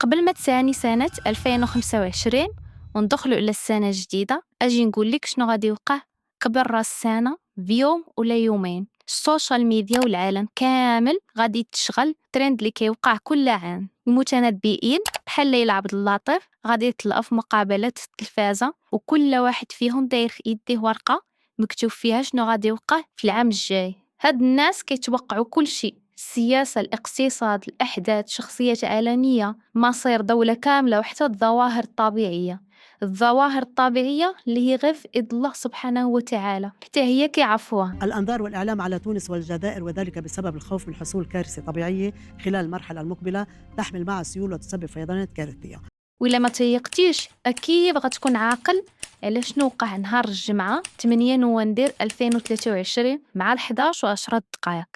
قبل ما تساني سنة 2025 وندخلوا على السنة الجديدة، أجي نقول لك شنو غادي يوقع قبل راس السنة بيوم ولا يومين. السوشيال ميديا والعالم كامل غادي تشغل ترند اللي كيوقع كل عام. المتنبئين بحال ليلى عبد اللطيف غادي يطلعوا في مقابلات في التلفازة، وكل واحد فيهم داير في يديه ورقة مكتوب فيها شنو غادي يوقع في العام الجاي. هاد الناس كيتوقعوا كل شيء: السياسة، الاقتصاد، الأحداث، شخصيات عالمية، مصير دولة كاملة، وحتى الظواهر الطبيعية. الظواهر الطبيعية اللي هي غير في إيد الله سبحانه وتعالى، حتى هي كيعرفوها. الأنظار والإعلام على تونس والجزائر، وذلك بسبب الخوف من حصول كارثة طبيعية خلال المرحلة المقبلة تحمل معها سيول وتسبب فيضانات كارثية. وإلا ما تيقتيش أكيد غتكون عاقل على شنو وقع نهار الجمعة 8 نوفمبر 2023 مع 11:10.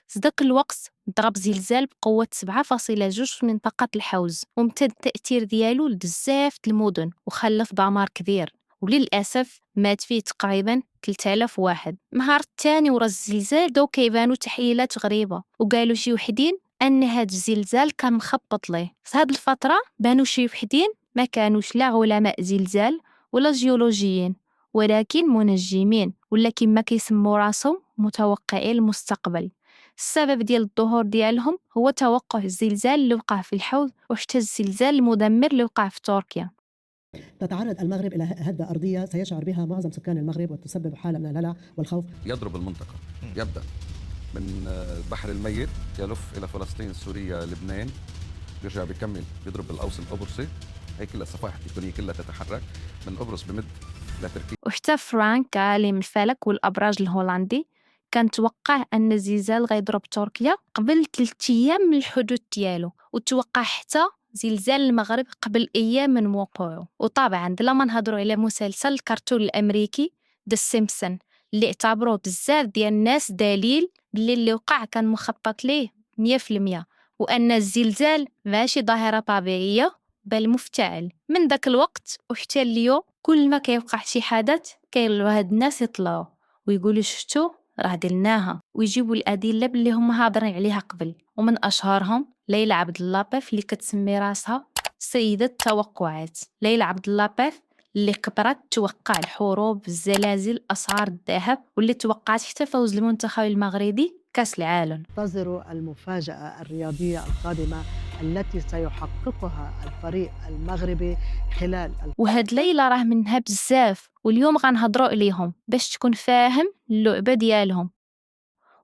في الوقت ضرب زلزال بقوة 7.2 في منطقة الحوز، وامتد التأثير ديالو لبزاف المدن وخلف دمار كبير، وللأسف مات فيه تقريبا 3000 واحد. نهار الثاني ورا الزلزال بداو كيبانو تحليلات غريبة، وقالوا شي وحدين أن هاد الزلزال كان مخطط ليه. في هاد الفترة بانوا شي وحدين ما كانوش لا علماء زلزال ولا جيولوجيين، ولكن منجمين، ولا كما كيسموا راسهم متوقعي المستقبل. السبب ديال الظهور ديالهم هو توقع الزلزال اللي وقع في الحوض، وحتى الزلزال المدمر اللي وقع في تركيا. تتعرض المغرب إلى هدة أرضية سيشعر بها معظم سكان المغرب، وتسبب حالة من الهلع والخوف. يضرب المنطقة، يبدأ من البحر الميت يلف إلى فلسطين، سوريا، لبنان، بيرجع بيكمل بيضرب بالأوس القبرصي. هي كلها الصفائح التكتونية كلها تتحرك من قبرص بمد لتركيا. وحتى فرانك عالم الفلك والأبراج الهولندي كان توقع أن الزلزال غيضرب تركيا قبل 3 أيام من الحدوث ديالو، وتوقع حتى زلزال المغرب قبل أيام من وقوعه. وطبعا لما نهضروا على مسلسل الكرتون الأمريكي The Simpsons اللي اعتبروه بزاف ديال الناس دليل باللي اللي وقع كان مخطط ليه 100%، وأن الزلزال ماشي ظاهرة طبيعية بل مفتعل. من ذاك الوقت وحتى اليوم كل ما كيوقع شي حدث كاين هاد الناس يطلعوا ويقولوا شفتوا راه درناها، ويجيبوا الأدلة باللي هما هاضرين عليها قبل. ومن أشهرهم ليلى عبد اللطيف اللي كتسمي راسها سيدة التوقعات. ليلى عبد اللطيف اللي كبرت توقع الحروب، الزلازل، أسعار الذهب، واللي توقعت حتى فوز المنتخب المغربي كأس العالم. انتظروا المفاجأة الرياضية القادمة التي سيحققها الفريق المغربي خلال وهاد ليلة راه منها بزاف، واليوم غنهضروا عليهم باش تكون فاهم اللعبة ديالهم.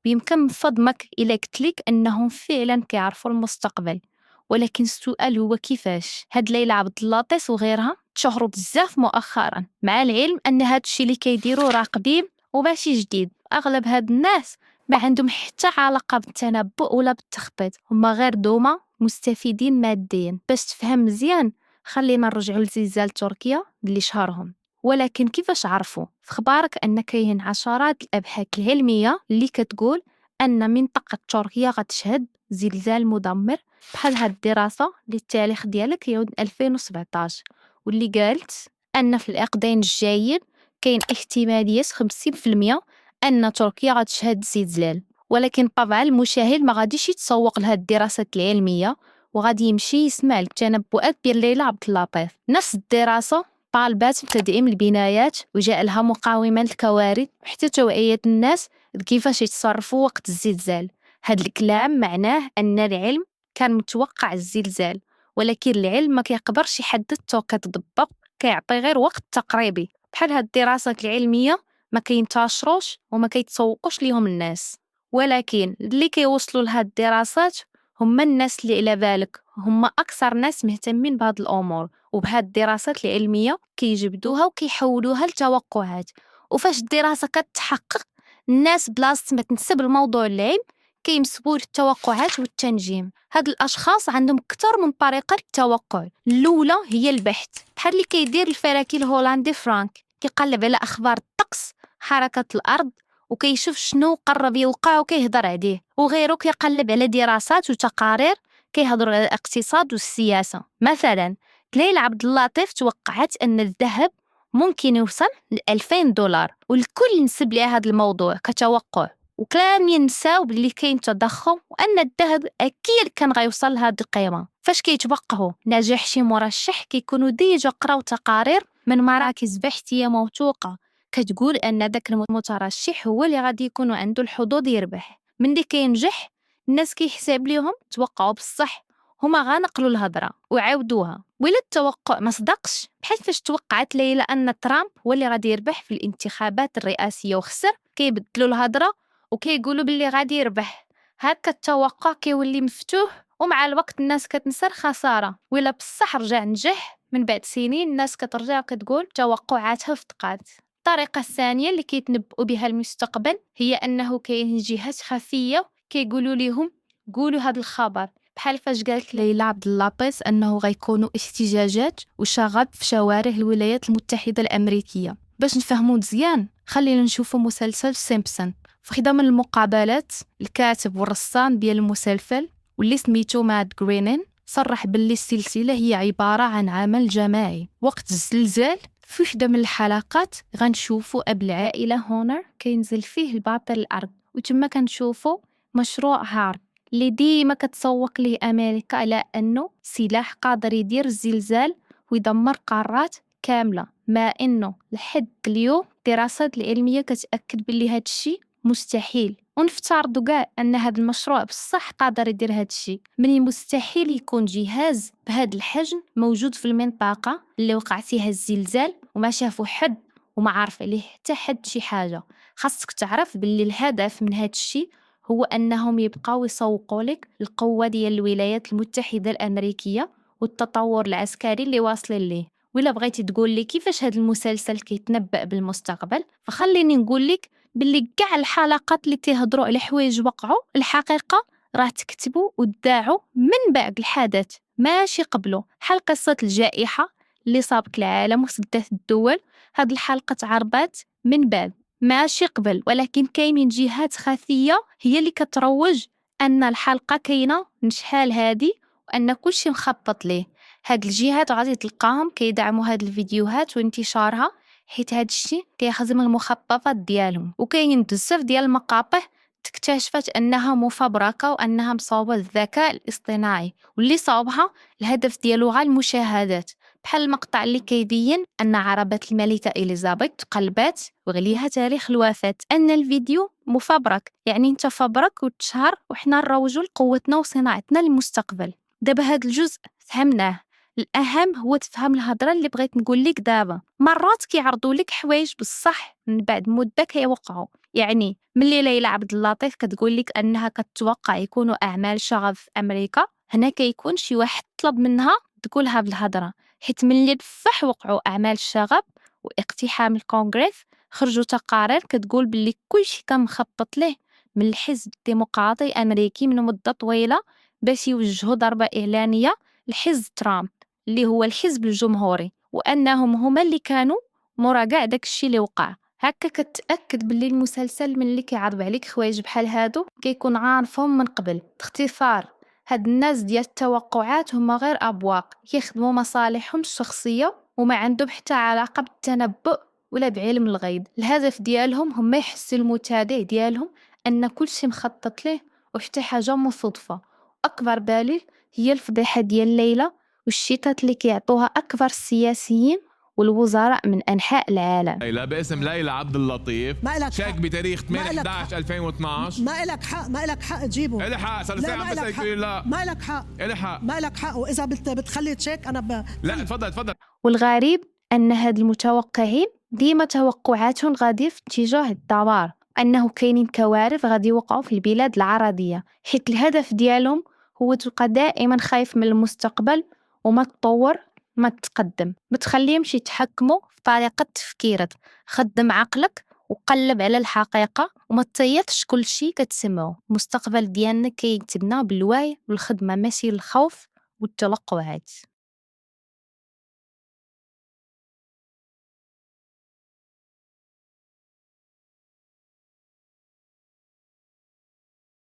ويمكن من صدمك إلا قلتلك أنهم فعلا كيعرفوا المستقبل، ولكن السؤال هو كيفاش. هاد ليلى عبد اللطيف وغيرها تشهروا بزاف مؤخرا، مع العلم أن هاد الشي اللي كيديروا راه قديم وماشي جديد. أغلب هاد الناس ما عندهم حتى علاقة بالتنبؤ ولا بالتخطيط، هما غير دوما مستفيدين ماديا. باش تفهم مزيان خلينا نرجعوا لزلزال تركيا اللي شهرهم. ولكن كيفاش عرفوا؟ في خبارك أن كاين عشرات الأبحاث العلمية اللي كتقول أن منطقة تركيا غتشهد زلزال مدمر، بحال هاد الدراسة اللي التاريخ ديالك يعود 2017، واللي قالت أن في العقدين الجايين كاين احتمالية 50% أن تركيا غتشهد زلزال. ولكن طبعا المشاهد ما غاديش يتسوق لهاد الدراسات العلمية، وغادي يمشي يسمع التنبؤات ديال ليلى عبد اللطيف. نفس الدراسة طالبات بتدعيم البنايات، وجاء لها مقاومة الكوارث، وحتى توعية الناس كيفاش يتصرفوا وقت الزلزال. هاد الكلام معناه أن العلم كان متوقع الزلزال، ولكن العلم ما كيقدرش يحدد التوقيت بالضبط، كيعطي غير وقت تقريبي. بحال هاد الدراسات العلمية ما كينتشروش وما كيتسوقوش ليهم الناس، ولكن اللي كيوصلوا لهاد الدراسات هما الناس اللي على بالك هما أكثر ناس مهتمين بهاد الأمور، وبهاد الدراسات العلمية كيجبدوها وكيحولوها لتوقعات. وفاش الدراسة كتحقق، الناس بلاصة ما تنسب الموضوع للعلم كيمسبوا التوقعات والتنجيم. هاد الأشخاص عندهم أكثر من طريقة للتوقع. الأولى هي البحث، بحال اللي كيدير الفلكي الهولندي فرانك، كيقلب على أخبار الطقس، حركة الأرض، وكيشوف شنو قرب يوقع وكيهضر عليه. وغيره كيقلب على دراسات وتقارير كيهضروا على الاقتصاد والسياسة. مثلا ليلى عبد اللطيف توقعت أن الذهب ممكن يوصل ل$2000، والكل نسب لها هذا الموضوع كتوقع. وكاملين نساو باللي كاين تضخم وان الذهب اكيد كان غيوصل لهاد القيمه. فاش كيتوقعوا نجاح شي مرشح كيكونوا ديجا قراو تقارير من مراكز بحثيه موثوقه كتقول ان داك المترشح هو اللي غادي يكون عنده الحظوظ يربح. ملي كينجح الناس كيحسب ليهم توقعوا بصح، هما غنقلوا الهضره وعاودوها. ولا التوقع ما صدقش بحال فاش توقعت ليلى ان ترامب هو اللي غادي يربح في الانتخابات الرئاسيه وخسر، كيبدلوا الهضره وكيقولوا باللي غادي يربح. هكا التوقع كيولي مفتوح ومع الوقت الناس كتنسى الخساره. ولا بصح رجع نجح من بعد سنين الناس كترجع كتقول توقعاتها فتقات. الطريقه الثانيه اللي كيتنبؤوا بها المستقبل هي انه كاين جهات خفيه كيقولوا لهم قولوا هذا الخبر، بحال فاش قالت ليلى عبد اللطيس انه غيكونوا احتجاجات وشغب في شوارع الولايات المتحده الامريكيه. باش نفهموا مزيان خلينا نشوفوا مسلسل سيمبسون. في خدمة من المقابلات الكاتب والرسام ديال المسلسل واللي سميتو مات غرينين صرح باللي السلسله هي عباره عن عمل جماعي. وقت الزلزال في وحده من الحلقات غنشوفوا اب العائله هونر كينزل فيه الباطل الارض، وتما كنشوفوا مشروع هارب اللي ديما كتسوق ليه امريكا على انه سلاح قادر يدير الزلزال ويدمر قارات كامله، ما انه لحد اليوم الدراسات العلميه كتاكد باللي هذا الشيء مستحيل. ونفترضوا كاع ان هذا المشروع بصح قادر يدير هذا الشيء. من مستحيل يكون جهاز بهذا الحجم موجود في المنطقه اللي وقع فيها الزلزال وما شافوا حد وما عارف عليه حتى حد شي حاجه. خاصك تعرف باللي الهدف من هذا الشيء هو انهم يبقاو يسوقوا لك القوه ديال الولايات المتحده الامريكيه والتطور العسكري اللي واصلين ليه. ولا بغيتي تقول لي كيفاش هذا المسلسل كيتنبأ بالمستقبل، فخليني نقول لك باللي كاع الحلقات اللي تيهضروا على حوايج وقعوا الحقيقه راه تكتبوا وتذاعوا من بعد الحدث ماشي قبله. بحال قصه الجائحه اللي صابت العالم وسدت الدول، هاد الحلقه تعربات من بعد ماشي قبل، ولكن كاينين جهات خفيه هي اللي كتروج ان الحلقه كاينه من شحال هادي وان كلشي مخطط ليه. هاد الجهات غادي تلقاهم كيدعموا هاد الفيديوهات وانتشارها حيت هاد الشيء كيخدم المخططات ديالهم. وكاين بزاف ديال المقاطع اكتشفت انها مفبركه وانها مصوبه الذكاء الاصطناعي واللي صوبها الهدف ديالو غير المشاهدات. بحال المقطع اللي كيبين ان عربة الملكة إليزابيث قلبات وغليها تاريخ الوفاة، ان الفيديو مفبرك. يعني انت فبرك وتشهر وحنا نروجوا لقوتنا وصناعتنا للمستقبل. دابا هاد الجزء فهمناه، الأهم هو تفهم الهضرة اللي بغيت نقول لك دابا. مرات كيعرضوا لك حوايج بصح من بعد مدة كيوقعوا. يعني ملي ليلى عبد اللطيف كتقول لك أنها كتوقع يكونوا أعمال شغب في أمريكا، هنا كيكون شي واحد طلب منها تقول هاد الهضرة، حيت ملي بصح وقعوا أعمال الشغب واقتحام الكونغرس خرجوا تقارير كتقول باللي كلشي كان مخطط ليه من الحزب الديمقراطي الأمريكي من مدة طويلة باش يوجهوا ضربة إعلانية لحزب ترامب اللي هو الحزب الجمهوري، وانهم هما اللي كانوا مورا كاع داكشي اللي وقع. هكا كتاكد باللي المسلسل من اللي كيعرض عليك حوايج بحال هادو كيكون عارفهم من قبل. باختصار هاد الناس ديال التوقعات هما غير ابواق كيخدموا مصالحهم الشخصيه وما عندهم حتى علاقه بالتنبؤ ولا بعلم الغيب. الهدف ديالهم هما يحسوا المتابع ديالهم ان كلشي مخطط ليه وحتى حاجه مصدفه. اكبر بالي هي الفضيحه ديال ليلى والشيتات اللي كيعطوها أكبر السياسيين والوزراء من أنحاء العالم. ليلى باسم ليلى عبد اللطيف، ما إلك شيك حق. بتاريخ ما إلك 8/11/2012. ما إلك حق، ما إلك حق تجيبه. إلي حق، صار لا، ساعة ما عم إلك بسألك حق. تقولي لا. ما إلك حق. إلي حق. ما إلك حق، وإذا بتخلي تشيك أنا لا تفضل. والغريب أن هاد المتوقعين ديما توقعاتهم غادي في اتجاه الدمار، أنه كاينين كوارث غادي يوقعوا في البلاد العربية، حيت الهدف ديالهم هو تبقى دائما خايف من المستقبل وما تطور ما تتقدم. ما تخليهمش يتحكموا في طريقة تفكيرك، خدم عقلك وقلب على الحقيقة وما تطيطش كل شيء كتسمعه. المستقبل ديالنا كيتبنى بالوعي والخدمة ماشي الخوف والتوقعات.